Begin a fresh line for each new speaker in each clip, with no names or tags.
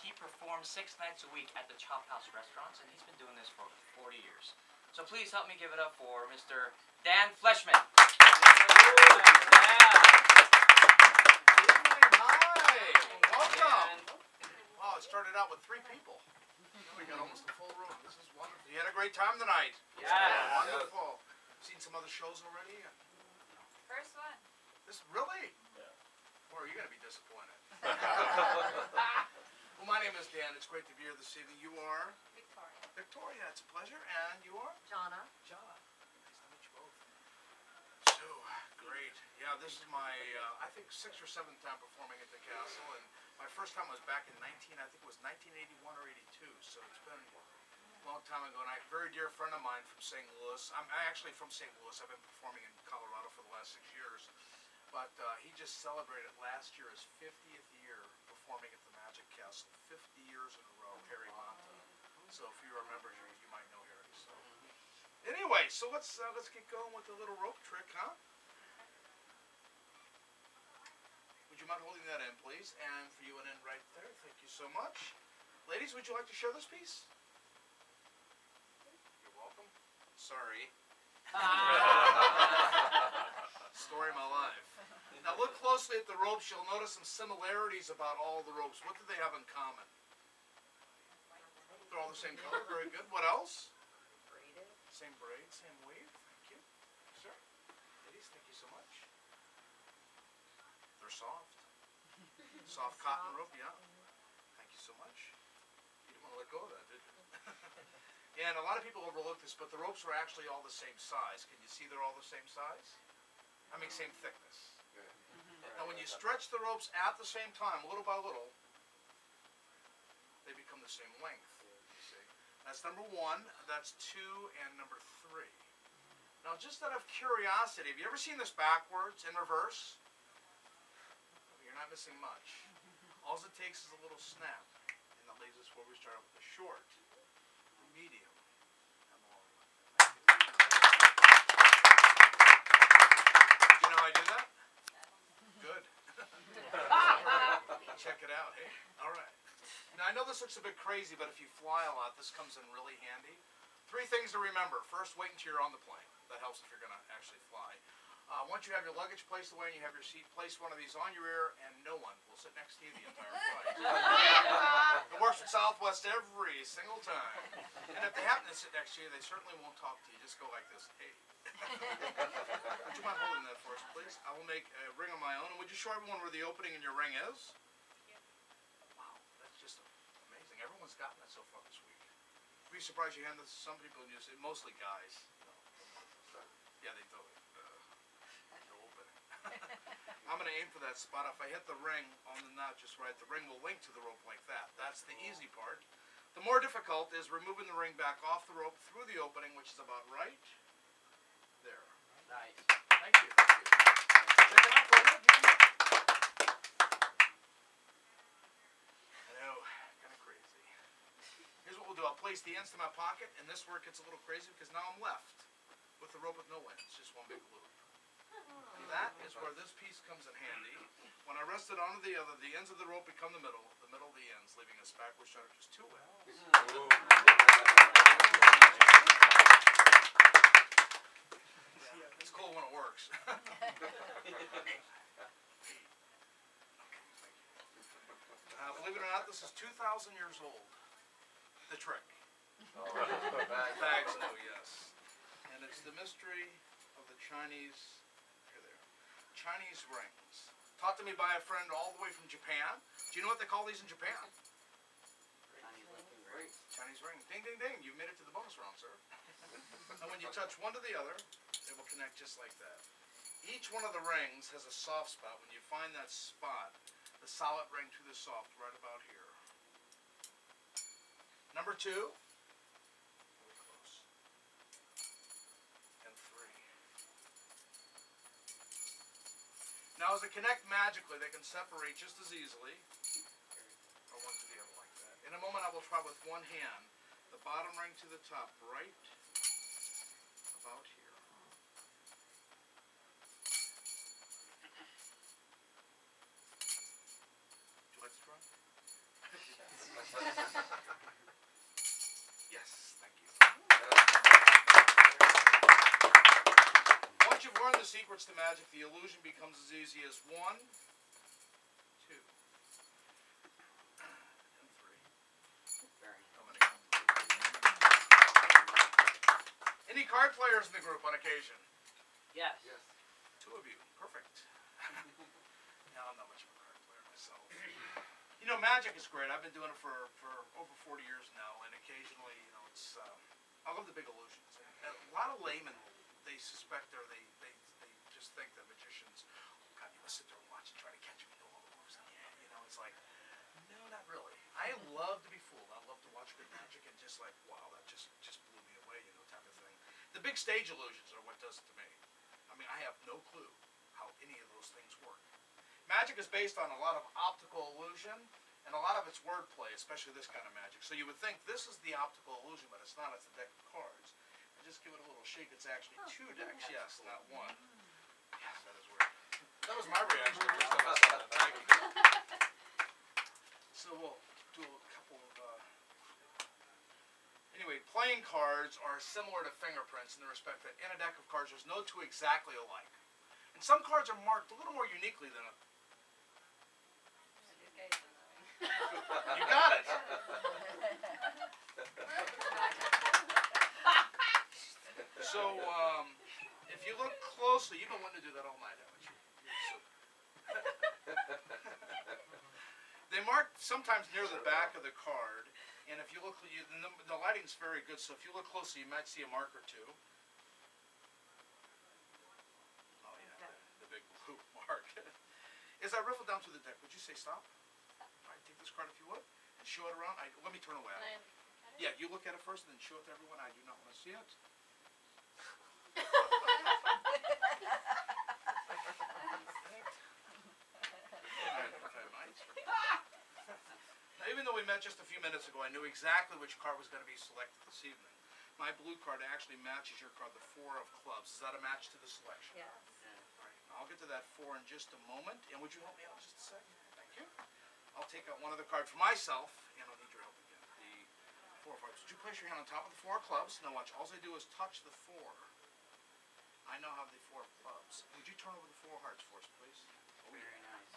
He performs 6 nights a week at the Chop House restaurants, and he's been doing this for over 40 years. So please help me give it up for Mr. Dan Fleshman.
Wow, it started out with 3 people. We got almost a full room. This is wonderful. You had a great time tonight.
Yeah.
Wonderful. Seen some other shows already?
First one.
This really?
Yeah.
Or are you going to be disappointed? Well, my name is Dan. It's great to be here this evening. You are?
Victoria.
Victoria. It's a pleasure. And you are?
Jonna.
John. Nice to meet you both. So, great. Yeah, this is my, I think, 6th or 7th time performing at the Castle. And my first time was back in I think it was 1981 or 82. So it's been a long time ago. And a very dear friend of mine from St. Louis. I'm actually from St. Louis. I've been performing in Colorado for the last 6 years. But he just celebrated last year his 50th year performing at the Magic Castle. 50 years in a row, Harry Monta. So if you remember him, you might know Harry. So anyway, so let's get going with the little rope trick, huh? Would you mind holding that in, please? And for you an end right there. Thank you so much. Ladies, would you like to share this piece? You're welcome. Sorry. Story of my life. Now look closely at the ropes. You'll notice some similarities about all the ropes. What do they have in common? They're all the same color. Very good. What else?
Braided.
Same braid, same weave. Thank you. Sir. Ladies, thank you so much. They're soft. Soft cotton rope, yeah. Thank you so much. You didn't want to let go of that, did you? And a lot of people overlook this, but the ropes are actually all the same size. Can you see they're all the same size? I mean, same thickness. Now, when you stretch the ropes at the same time, little by little, they become the same length. You see? That's number 1. That's 2, and number 3. Now, just out of curiosity, have you ever seen this backwards in reverse? You're not missing much. All it takes is a little snap, and that leaves us where we started with the short, the medium, and the long one. You know how I do that? Good. Check it out, hey? All right. Now, I know this looks a bit crazy, but if you fly a lot, this comes in really handy. 3 things to remember. First, wait until you're on the plane. That helps if you're going to actually fly. Once you have your luggage placed away and you have your seat, place one of these on your ear, and no one will sit next to you the entire flight. It works with Southwest every single time. And if they happen to sit next to you, they certainly won't talk to you. Just go like this. Hey. Would you mind holding that for us, please? I will make a ring on my own. And would you show everyone where the opening in your ring is? Wow, that's just amazing. Everyone's gotten that so far this week. You'd be surprised you hand this to some people, and you say, mostly guys. Yeah, they do it. I'm going to aim for that spot. If I hit the ring on the knot just right, the ring will link to the rope like that. That's the easy part. The more difficult is removing the ring back off the rope through the opening, which is about right there.
Nice.
Thank you. Check it out, brother. I know, kind of crazy. Here's what we'll do. I'll place the ends to my pocket, and this where it gets a little crazy because now I'm left with the rope with no ends, just one big loop. And that is where this piece comes in handy. When I rest it onto the other, the ends of the rope become the middle the ends, leaving us backwards shot of just 2 ends. Yeah, it's cool when it works. Believe it or not, this is 2,000 years old. The trick. Bags, no, yes. And it's the mystery of the Chinese Chinese rings. Taught to me by a friend all the way from Japan. Do you know what they call these in Japan? Chinese ring. Ding, ding, ding. You made it to the bonus round, sir. And when you touch one to the other, they will connect just like that. Each one of the rings has a soft spot. When you find that spot, the solid ring to the soft, right about here. Number 2. Now, as they connect magically, they can separate just as easily, or one to the other like that. In a moment, I will try with one hand, the bottom ring to the top, right about here. Would you like to try? secrets to magic, the illusion becomes as easy as 1, 2, and 3.
Very.
How many? Any card players in the group on occasion?
Yes.
Yes.
2 of you. Perfect. No, I'm not much of a card player myself. You know, magic is great. I've been doing it for over 40 years now, and occasionally, you know, it's, I love the big illusions. And a lot of laymen, they suspect or they just think that magicians, oh God, you must sit there and watch and try to catch them, you know, all the moves in the end. You know, it's like, no, not really. I love to be fooled. I love to watch good magic and just like, wow, that just blew me away, you know, type of thing. The big stage illusions are what does it to me. I mean, I have no clue how any of those things work. Magic is based on a lot of optical illusion, and a lot of it's wordplay, especially this kind of magic. So you would think this is the optical illusion, but it's not. It's a deck of cards. And just give it a little shake. It's actually 2 decks. Yes, not 1. Yes, that is weird. That was my reaction the first time I saw that. Thank you. So we'll do a couple of... Anyway, playing cards are similar to fingerprints in the respect that in a deck of cards, there's no 2 exactly alike. And some cards are marked a little more uniquely than others. You got it. So, if you look closely, you've been wanting to do that all night, haven't you? They mark sometimes near the back of the card, and if you look, the lighting's very good, so if you look closely, you might see a mark or 2. Oh yeah, the big blue mark. As I riffle down through the deck, would you say stop? Take this card if you would, and show it around. Let me turn away. Yeah, you look at it first and then show it to everyone. I do not want to see it. Now, even though we met just a few minutes ago, I knew exactly which card was going to be selected this evening. My blue card actually matches your card, the 4 of clubs. Is that a match to the selection?
Yes.
All right, I'll get to that 4 in just a moment. And would you help me out just a second? Thank you. I'll take out one other card for myself, and I'll need your help again. The 4 of hearts. Would you place your hand on top of the 4 of clubs? Now watch. All I do is touch the 4. I now have the 4 of clubs. Would you turn over the 4 of hearts for us, please? Oh,
Very nice.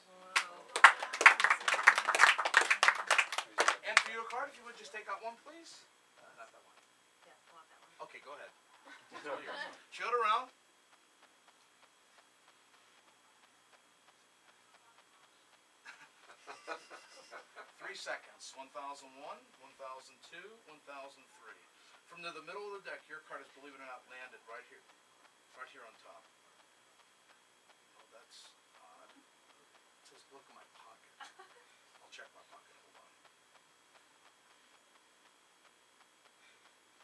And for your card, if you would just take out 1, please. Not that one.
Yeah, I want that one.
Okay, go ahead. It's all yours. Show it around. 3 seconds. 1001, 1002, 1003. From the middle of the deck, your card is, believe it or not, landed right here. Right here on top. Oh, that's odd. It says, look in my pocket. I'll check my pocket. Hold on.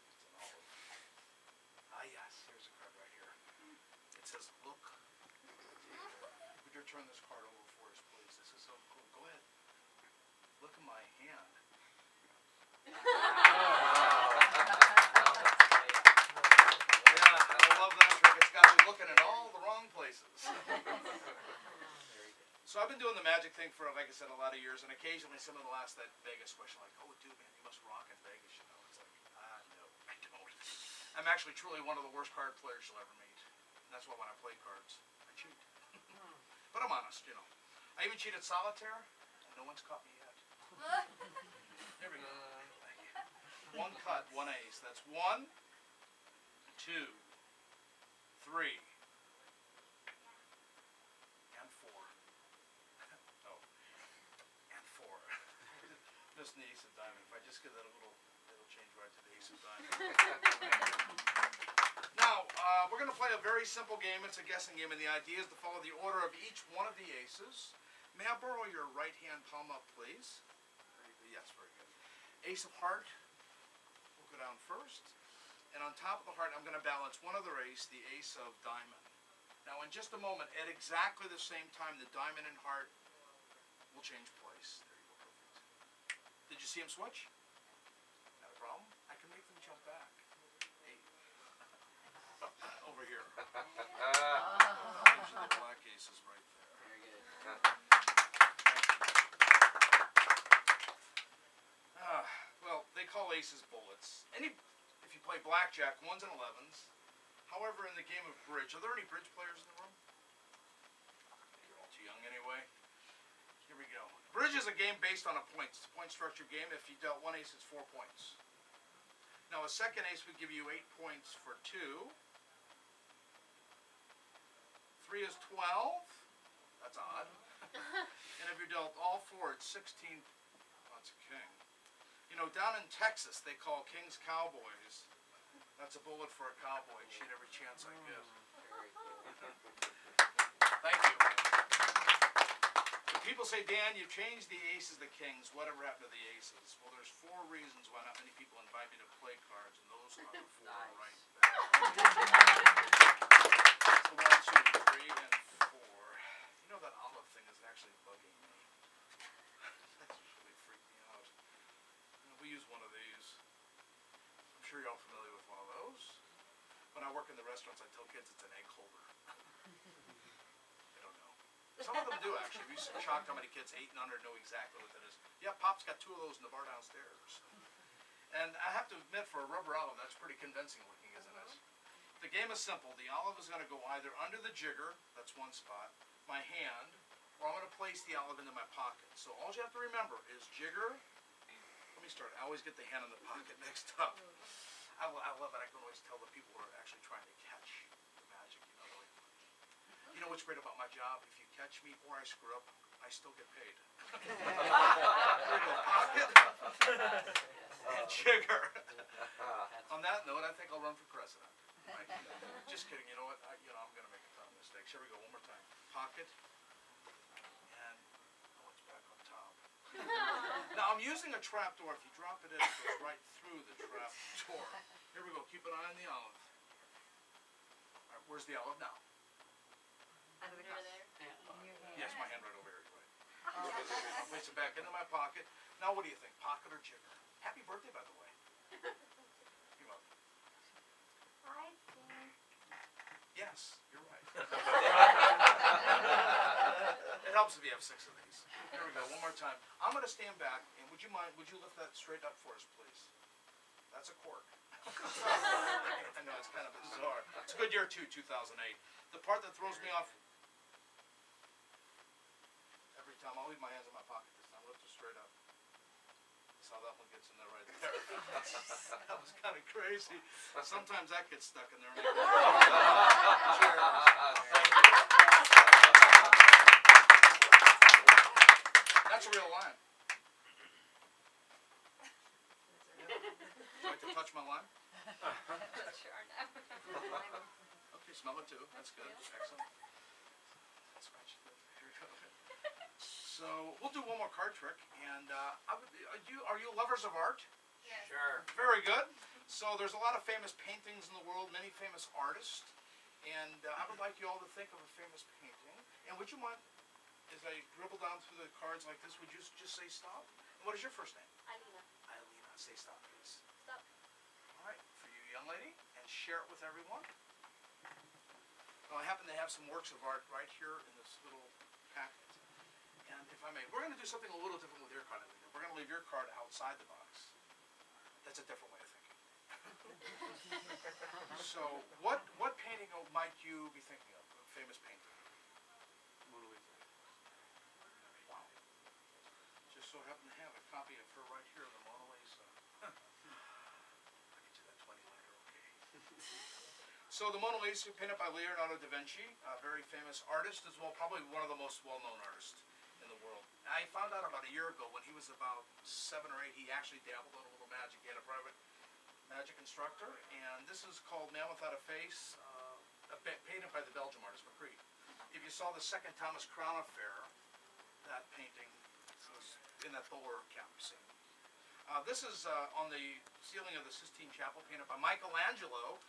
It's an olive. Ah, yes. Here's a card right here. It says, look. Would you turn this card over for us, please? This is so cool. Go ahead. Look at my hand. Yeah, I love that trick. It's got you looking in all the wrong places. So I've been doing the magic thing for, like I said, a lot of years, and occasionally someone will ask that Vegas question, like, oh, dude, man, you must rock in Vegas, you know. It's like, no, I don't. I'm actually truly one of the worst card players you'll ever meet. And that's why when I play cards, I cheat. But I'm honest, you know. I even cheated solitaire, and no one's caught me yet. There we go. Thank you. 1 cut, 1 ace. That's 1, 2, 3, and 4. Oh, and 4. Just an ace of diamond. If I just get that a little, it'll change right to the ace of diamond. Now, we're going to play a very simple game. It's a guessing game, and the idea is to follow the order of each one of the aces. May I borrow your right hand palm up, please? Yes, very good. Ace of heart will go down first. And on top of the heart, I'm going to balance one other ace, the ace of diamond. Now, in just a moment, at exactly the same time, the diamond and heart will change place. There you go, perfect. Did you see him switch? Not a problem. I can make them jump back. 8. Over here. Those are the black aces right there.
Very good.
Well, they call aces bullets. If you play blackjack, 1s and 11s. However, in the game of bridge, are there any bridge players in the room? a game based on a point. It's a point structure game. If you dealt one ace, it's 4 points. Now a second ace would give you 8 points for 2. 3 is 12. That's odd. And if you dealt all 4, it's 16. That's a king. You know, down in Texas, they call kings cowboys. That's a bullet for a cowboy. Shoot every chance I get. Thank you. When people say, Dan, you've changed the aces to kings. Whatever happened to the aces? Well, there's 4 reasons why not many people invite me to play cards, and those are the 4 right there. So 1, 2, 3, and 4. You know that olive thing is actually bugging me. That's really freaked me out. You know, we use one of these. I'm sure you're all familiar with one of those. When I work in the restaurants, I tell kids it's an egg holder. They don't know. Some of them do, actually. We used to shock how many kids 8 and under know exactly what that is. Yeah, Pop's got 2 of those in the bar downstairs. And I have to admit, for a rubber olive, that's pretty convincing looking, isn't it? The game is simple. The olive is going to go either under the jigger, that's one spot, my hand, or I'm going to place the olive into my pocket. So all you have to remember is jigger. Let me start. I always get the hand in the pocket mixed up. I love it. I can always tell the people who are actually trying to catch the magic. You know what's great about my job? If you catch me or I screw up, I still get paid. Here we go. Pocket and jigger. On that note, I think I'll run for president. Right? Just kidding. You know what? I'm going to make a ton of mistakes. Here we go. One more time. Pocket. And it's back on top. Now I'm using a trap door. If you drop it in, it goes right through the trap door. Here we go. Keep an eye on the olive. All right, where's the olive now?
Over there.
Yes, my hand right over here. Right. I'll place it back into my pocket. Now what do you think? Pocket or jigger? Happy birthday, by the way. You're welcome.
I think.
Yes, you're right. It helps if you have 6 of these. Here we go. One more time. I'm going to stand back, and would you lift that straight up for us, please? That's a cork. I know, it's kind of bizarre. It's a good year, too, 2008. The part that throws me off every time, I'll leave my hands in my pocket this time. Lift it straight up. That's how that one gets in there right there. That was kind of crazy. Sometimes that gets stuck in there. Cheers. That's a real lime. Would you like to touch my lime?
Sure, no.
Okay, smell it too. That's good. Excellent. Scratch it. Here we go. So we'll do one more card trick. And are you lovers of art?
Yes.
Sure.
Very good. So there's a lot of famous paintings in the world, many famous artists. And I would like you all to think of a famous painting. And would you mind, as I dribble down through the cards like this, would you just say stop? And what is your first name?
Alina.
Alina. Say stop, please.
Stop.
All right, for you, young lady, and share it with everyone. Now, I happen to have some works of art right here in this little packet. And if I may, we're going to do something a little different with your card, Alina. We're going to leave your card outside the box. That's a different way of thinking. So, what painting might you be thinking of? A famous painting?
Mona Lisa.
Wow. Just so happen to have a copy of her right here, the Mona Lisa. I'll get you that 20 later, okay? So the Mona Lisa, painted by Leonardo da Vinci, a very famous artist as well, probably one of the most well-known artists in the world. I found out about a year ago when he was about 7 or 8, he actually dabbled in a little magic. He had a private magic instructor, and this is called Man Without a Face, painted by the Belgian artist Magritte. If you saw the second Thomas Crown affair, that painting was in that bowler cap scene. This is on the ceiling of the Sistine Chapel, painted by Michelangelo.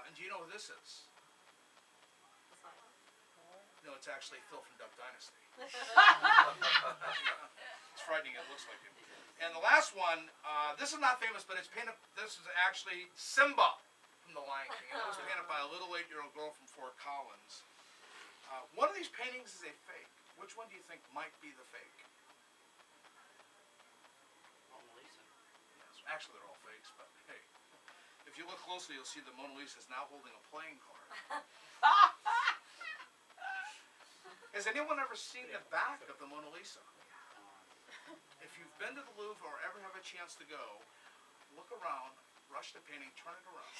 And do you know who this is? No, it's actually Phil from Duck Dynasty. It's frightening, it looks like him. And the last one, this is not famous, but it's painted, this is actually Simba from The Lion King. And it was painted by a little 8-year-old girl from Fort Collins. One of these paintings is a fake. Which one do you think might be the fake?
Mona Lisa.
Yes, actually they're all fakes, but hey. If you look closely, you'll see the Mona Lisa is now holding a playing card. Has anyone ever seen the back of the Mona Lisa? been to the Louvre or ever have a chance to go, look around, rush the painting, turn it around.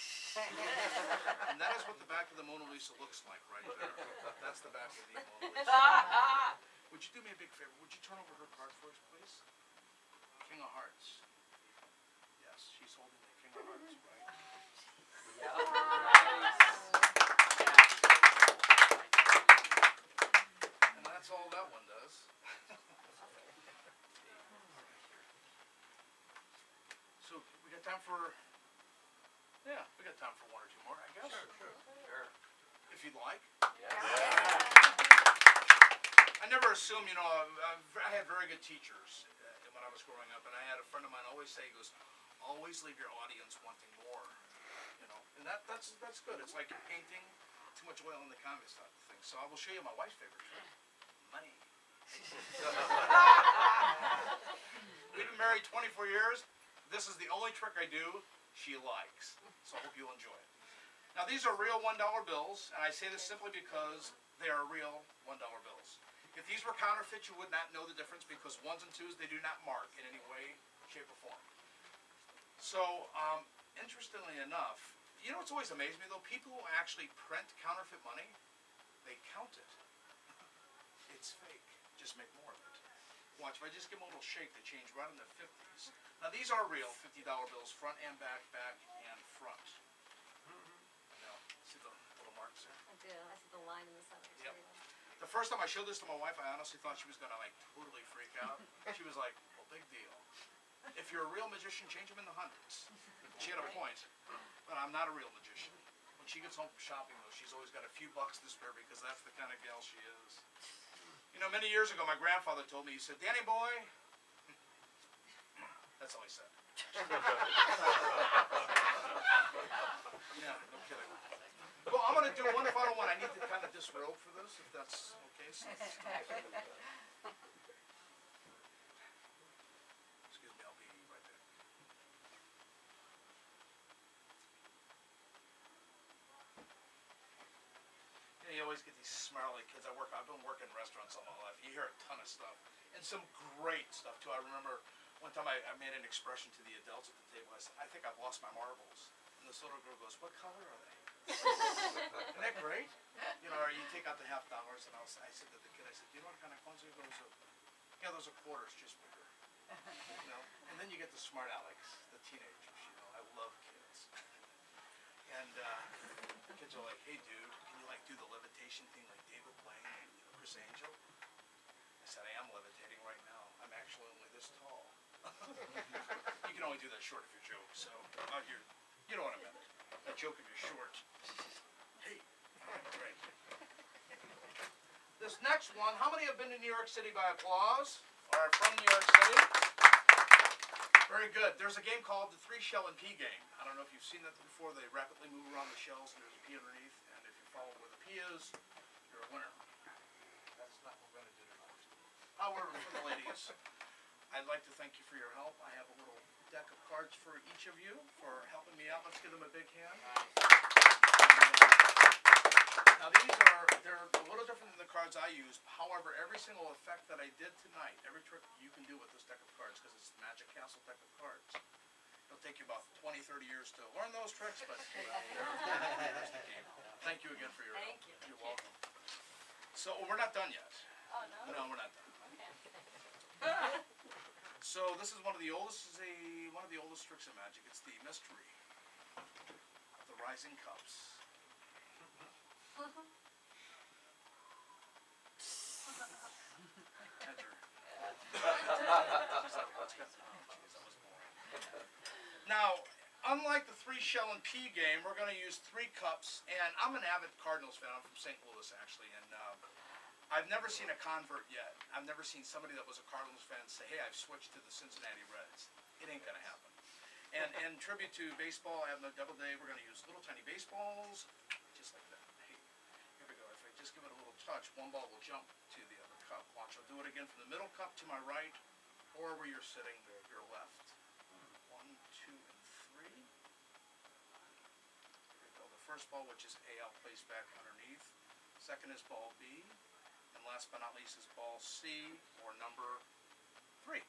And that is what the back of the Mona Lisa looks like right there. That's the back of the Mona Lisa. Would you do me a big favor? Would you turn over her card for us, please? King of Hearts. Yes, she's holding the King of Hearts, right? And that's all that one does. So we got time for, yeah, we got time for one or two more, I guess.
Sure.
If you'd like.
Yeah.
I never assume, you know, I had very good teachers when I was growing up, and I had a friend of mine always say, he goes, always leave your audience wanting more, you know, and that's good. It's like you're painting, too much oil in the canvas type of thing. So I will show you my wife's favorite trick, money. We've been married 24 years. This is the only trick I do she likes, so I hope you'll enjoy it. Now these are real $1 bills, and I say this simply because they are real $1 bills. If these were counterfeit, you would not know the difference because ones and twos, they do not mark in any way, shape, or form. So, interestingly enough, you know what's always amazed me though? People who actually print counterfeit money, they count it. It's fake. Just make more of it. Watch, if I just give them a little shake, they change right in the 50s. Now these are real $50 bills, front and back and front. Now, see the little marks there?
I do. I see the line in the center.
Yep. The first time I showed this to my wife, I honestly thought she was going to like totally freak out. She was like, well, big deal. If you're a real magician, change them in the hundreds. She had a point, but I'm not a real magician. When she gets home from shopping though, she's always got a few bucks to spare because that's the kind of gal she is. You know, many years ago, my grandfather told me, he said, Danny boy, that's all he said. Yeah, no kidding. Well, I'm going to do one final one. I need to kind of disrobe for this, if that's okay. So excuse me, I'll be right back. You always get these snarly kids. I've been working in restaurants all my life. You hear a ton of stuff. And some great stuff, too. I remember one time I made an expression to the adults at the table. I said, I think I've lost my marbles. And this little girl goes, what color are they? Isn't that great? You know, or you take out the $50 and I said to the kid, I said, do you know what kind of coins are those? Yeah, those are quarters, just bigger. You know? And then you get the smart Alex, the teenagers. You know, I love kids. And kids are like, hey dude, can you like do the levitation thing like David Blaine and Chris Angel? I said, I am levitating right now. I'm actually only this tall. You can only do that short if you're joke, so you know what I meant. A joke if you're short. Hey, great. This next one, how many have been to New York City by applause? Or are from New York City? Very good. There's a game called the 3-shell and pea game. I don't know if you've seen that before. They rapidly move around the shells and there's a pea underneath. And if you follow where the pea is, you're a winner. That's not what we're going to do tonight. However, for the ladies, I'd like to thank you for your help. I have a little deck of cards for each of you for helping me out. Let's give them a big hand. Now they're a little different than the cards I used. However, every single effect that I did tonight, every trick you can do with this deck of cards because it's Magic Castle deck of cards. It'll take you about 20, 30 years to learn those tricks, but there's the game. Thank you again for your help.
Thank you.
You're welcome. So we're not done yet.
Oh, no?
No, we're not done.
Okay.
So this is one of the oldest tricks of magic. It's the mystery of the rising cups. Enter. Now, unlike the 3-shell and pea game, we're going to use 3 cups. And I'm an avid Cardinals fan. I'm from St. Louis, actually, and I've never seen a convert yet. I've never seen somebody that was a Cardinals fan say, hey, I've switched to the Cincinnati Reds. It ain't going to happen. And in tribute to baseball, I have no double day. We're going to use little tiny baseballs, just like that. Hey, here we go. If I just give it a little touch, one ball will jump to the other cup. Watch, I'll do it again from the middle cup to my right, or where you're sitting, your left. 1, 2, and 3. Here we go. The first ball, which is A, I'll place back underneath. Second is ball B. And last but not least is ball C, or number 3.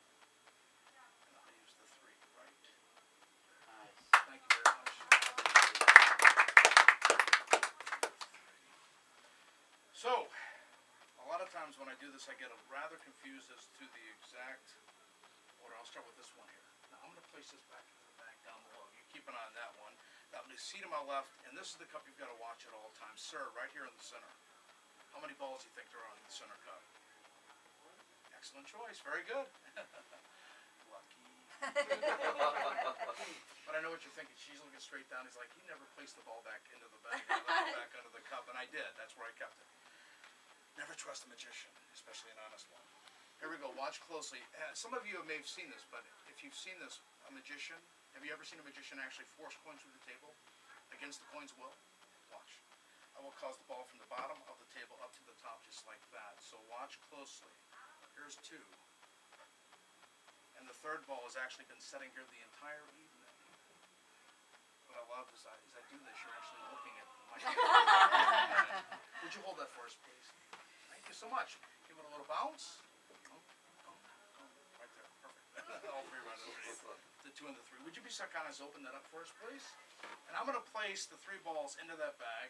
this, I get rather confused as to the exact order. I'll start with this one here. Now, I'm going to place this back into the bag down below. You keep an eye on that one. That will be C to my left, and this is the cup you've got to watch at all times. Sir, right here in the center. How many balls do you think there are in the center cup? Excellent choice. Very good. Lucky. But I know what you're thinking. She's looking straight down. He's like, he never placed the ball back into the bag. He left it back under the cup, and I did. That's where I kept it. Never trust a magician, especially an honest one. Here we go. Watch closely. Some of you may have seen this, but if you've seen this, a magician, have you ever seen a magician actually force coins through the table against the coin's will? Watch. I will cause the ball from the bottom of the table up to the top just like that. So watch closely. Here's 2. And the third ball has actually been sitting here the entire evening. What I love is I do this, you're actually looking at my Would you hold that for us, please? Thank you so much. Give it a little bounce. Right there. Perfect. All 3 right underneath. The 2 and the 3. Would you be so kind as open that up for us, please? And I'm going to place the 3 balls into that bag.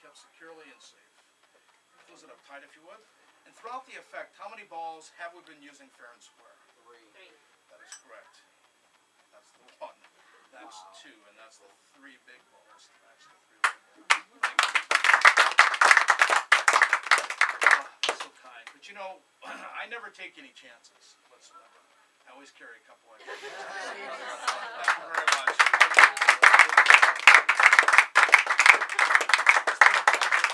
Kept securely and safe. Close it up tight if you would. And throughout the effect, how many balls have we been using fair and square?
3.
That is correct. That's the 1. That's 2. And that's the 3 big balls. That's the 3 big balls. Thank you. That's so kind. But you know, I never take any chances whatsoever. I always carry a couple extra. Thank you very much.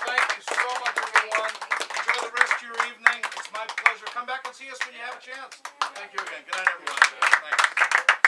Thank you so much, everyone. Enjoy the rest of your evening. It's my pleasure. Come back and see us when you have a chance. Thank you again. Good night, everyone. Thanks.